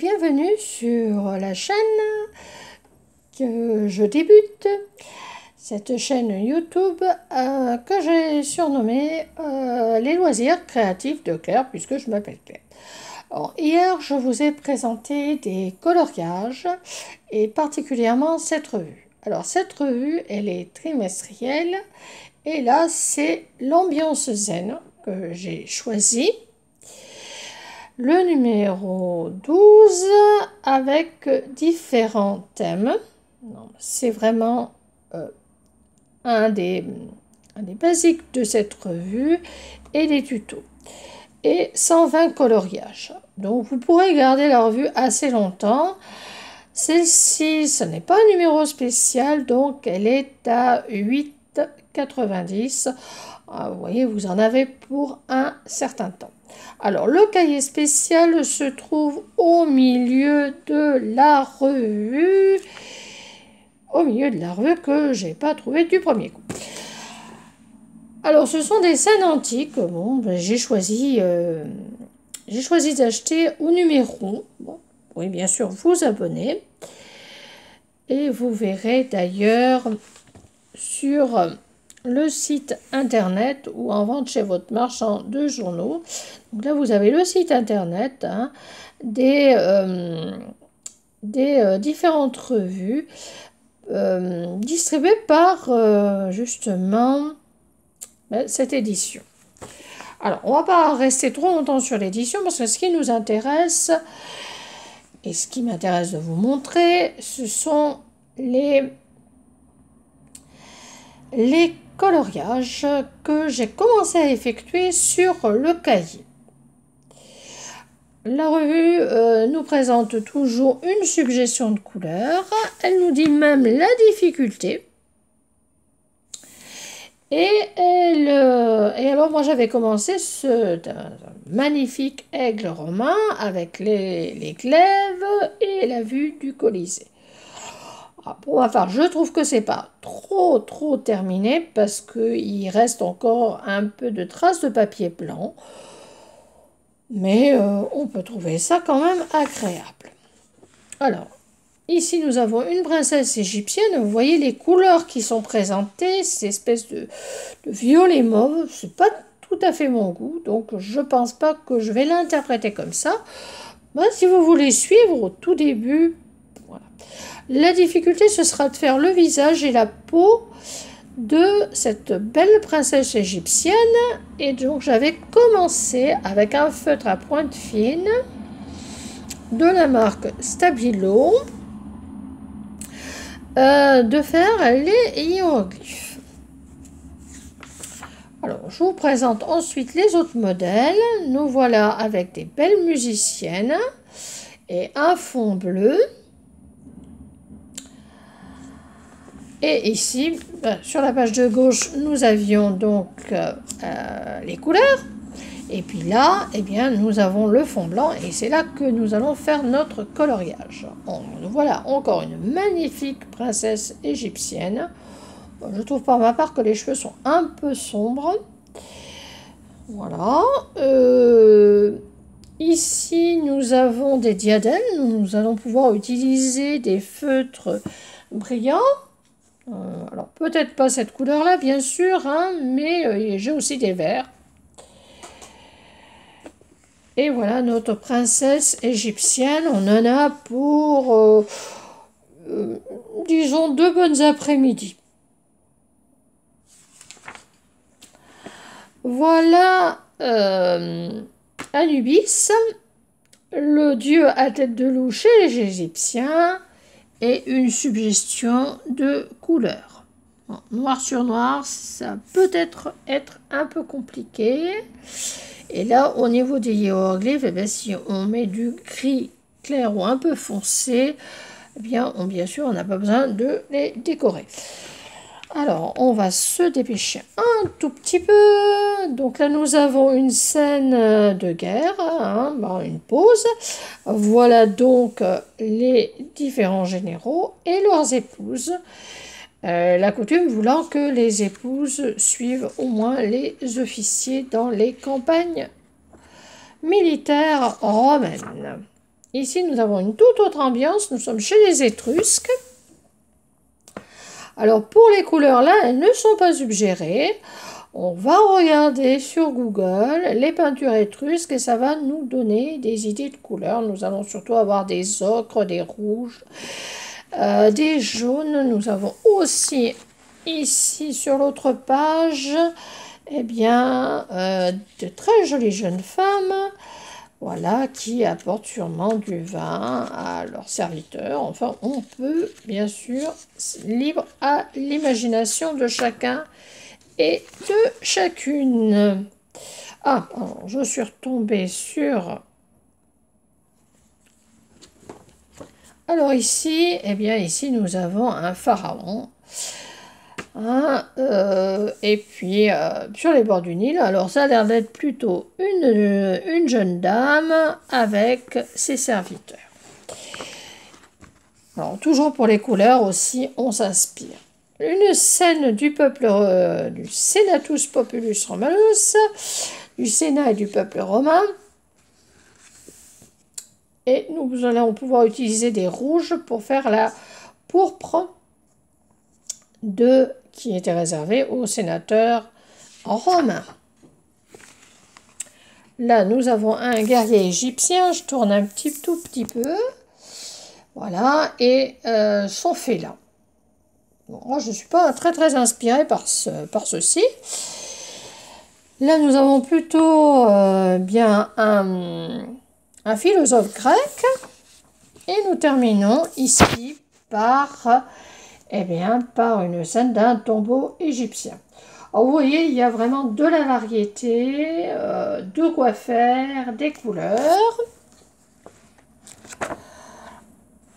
bienvenue sur la chaîne que je débute, cette chaîne YouTube que j'ai surnommée Les loisirs créatifs de Claire, puisque je m'appelle Claire. Alors, hier, je vous ai présenté des coloriages et particulièrement cette revue. Alors, cette revue, elle est trimestrielle et là, c'est l'ambiance zen que j'ai choisi. Le numéro 12 avec différents thèmes. C'est vraiment un des basiques de cette revue et des tutos. Et 120 coloriages. Donc vous pourrez garder la revue assez longtemps. Celle-ci, ce n'est pas un numéro spécial, donc elle est à 8,90 €. Vous voyez, vous en avez pour un certain temps. Alors, le cahier spécial se trouve au milieu de la revue. Au milieu de la revue que j'ai pas trouvé du premier coup. Alors, ce sont des scènes antiques. Bon, ben, j'ai choisi d'acheter au numéro. Bon, oui, bien sûr, vous abonner. Et vous verrez d'ailleurs sur le site internet ou en vente chez votre marchand de journaux. Donc là, vous avez le site internet des différentes revues distribuées par justement cette édition. Alors, on ne va pas rester trop longtemps sur l'édition parce que ce qui nous intéresse et ce qui m'intéresse de vous montrer, ce sont les coloriages que j'ai commencé à effectuer sur le cahier. La revue nous présente toujours une suggestion de couleurs. Elle nous dit même la difficulté. Et alors moi j'avais commencé ce magnifique aigle romain avec les glaives et la vue du Colisée. Pour ma part, je trouve que c'est pas trop terminé parce qu'il reste encore un peu de traces de papier blanc. Mais on peut trouver ça quand même agréable. Alors, ici nous avons une princesse égyptienne. Vous voyez les couleurs qui sont présentées, cette espèce de violet mauve. C'est pas tout à fait mon goût, donc je pense pas que je vais l'interpréter comme ça. Ben, si vous voulez suivre au tout début, voilà. La difficulté, ce sera de faire le visage et la peau de cette belle princesse égyptienne. Et donc, j'avais commencé avec un feutre à pointe fine de la marque Stabilo de faire les hiéroglyphes. Alors, je vous présente ensuite les autres modèles. Nous voilà avec des belles musiciennes et un fond bleu. Et ici, sur la page de gauche, nous avions donc les couleurs. Et puis là, eh bien, nous avons le fond blanc. Et c'est là que nous allons faire notre coloriage. Voilà encore une magnifique princesse égyptienne. Je trouve pour ma part que les cheveux sont un peu sombres. Voilà. Ici, nous avons des diadèmes. Nous allons pouvoir utiliser des feutres brillants. Alors peut-être pas cette couleur là bien sûr, mais j'ai aussi des verts. Et voilà notre princesse égyptienne. On en a pour disons 2 bonnes après-midi. Voilà Anubis, le dieu à tête de loup chez les Égyptiens. Et une suggestion de couleur. Bon, noir sur noir, ça peut être un peu compliqué. Et là, au niveau des hiéroglyphes, eh bien, si on met du gris clair ou un peu foncé, eh bien, bien sûr, on n'a pas besoin de les décorer. Alors, on va se dépêcher un tout petit peu. Donc là, nous avons une scène de guerre, une pause. Voilà donc les différents généraux et leurs épouses. La coutume voulant que les épouses suivent au moins les officiers dans les campagnes militaires romaines. ici nous avons une toute autre ambiance, nous sommes chez les Étrusques. Alors pour les couleurs là, elles ne sont pas suggérées. On va regarder sur Google les peintures étrusques et ça va nous donner des idées de couleurs. Nous allons surtout avoir des ocres, des rouges, des jaunes. Nous avons aussi ici sur l'autre page, eh bien, de très jolies jeunes femmes. Voilà, qui apportent sûrement du vin à leurs serviteurs. Enfin, on peut, bien sûr, libre à l'imagination de chacun et de chacune. Ah, alors, je suis retombée sur... Alors ici, eh bien, ici, nous avons un pharaon. Hein, et puis sur les bords du Nil, alors ça a l'air d'être plutôt une jeune dame avec ses serviteurs. Alors toujours pour les couleurs aussi, on s'inspire. Une scène du peuple du Senatus Populus Romanus, du Sénat et du peuple romain. Et nous allons pouvoir utiliser des rouges pour faire la pourpre qui était réservé aux sénateurs romains. Là, nous avons un guerrier égyptien. Je tourne un tout petit peu. Voilà. Et son félin. Bon, moi, je ne suis pas très inspirée par ceci. Là, nous avons plutôt bien un philosophe grec. Et nous terminons ici par... eh bien, par une scène d'un tombeau égyptien. Alors, vous voyez, il y a vraiment de la variété, de quoi faire, des couleurs.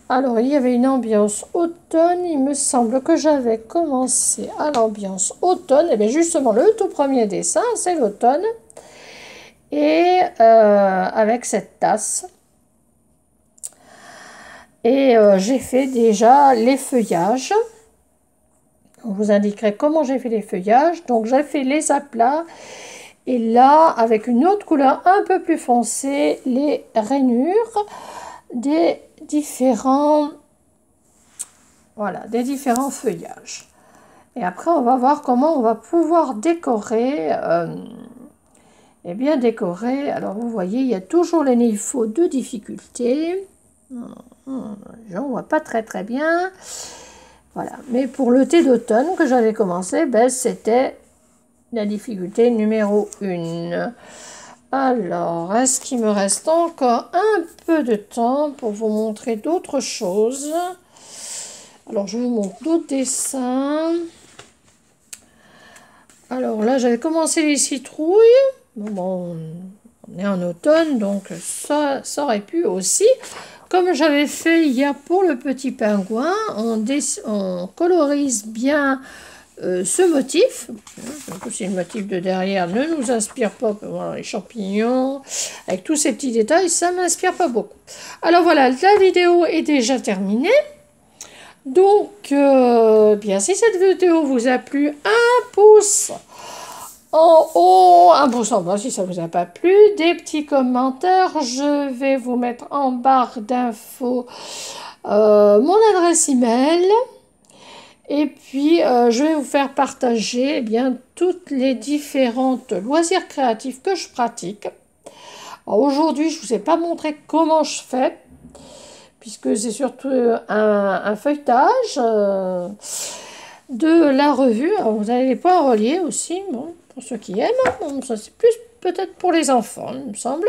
Alors, il y avait une ambiance automne. Il me semble que j'avais commencé à l'ambiance automne. Et bien, justement, le tout premier dessin, c'est l'automne. Et avec cette tasse. Et j'ai fait déjà les feuillages. On vous indiquerait comment j'ai fait les feuillages. Donc j'ai fait les aplats. Et là, avec une autre couleur un peu plus foncée, les rainures des différents, voilà, des différents feuillages. Et après, on va voir comment on va pouvoir décorer. Et bien décorer. Alors vous voyez, il y a toujours les niveaux de difficulté. Je ne vois pas très bien. Voilà. Mais pour le thé d'automne que j'avais commencé, ben, c'était la difficulté numéro 1. Alors, est-ce qu'il me reste encore un peu de temps pour vous montrer d'autres choses? Alors, je vous montre d'autres dessins. Alors là, j'avais commencé les citrouilles. Bon, on est en automne, donc ça aurait pu aussi. Comme j'avais fait hier pour le petit pingouin, on colorise bien ce motif. Si le motif de derrière ne nous inspire pas, voilà, les champignons, avec tous ces petits détails, ça ne m'inspire pas beaucoup. Alors voilà, la vidéo est déjà terminée. Donc, bien, si cette vidéo vous a plu, un pouce en haut, un pouce en bas si ça ne vous a pas plu, des petits commentaires. Je vais vous mettre en barre d'infos mon adresse email. Et puis, je vais vous faire partager eh bien, toutes les différentes loisirs créatifs que je pratique. Aujourd'hui, je ne vous ai pas montré comment je fais, puisque c'est surtout un feuilletage de la revue. Alors, vous avez les points reliés aussi, bon, pour ceux qui aiment. Bon, ça, c'est plus peut-être pour les enfants, il me semble,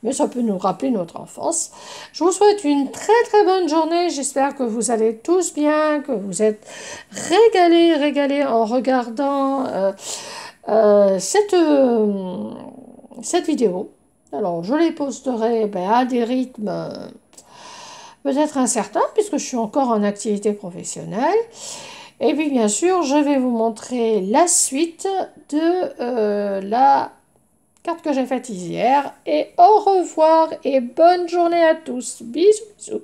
mais ça peut nous rappeler notre enfance. Je vous souhaite une très bonne journée. J'espère que vous allez tous bien, que vous êtes régalés en regardant cette vidéo. Alors, je les posterai à des rythmes peut-être incertains, puisque je suis encore en activité professionnelle. Et puis, bien sûr, je vais vous montrer la suite de la carte que j'ai faite hier. Et au revoir et bonne journée à tous. Bisous.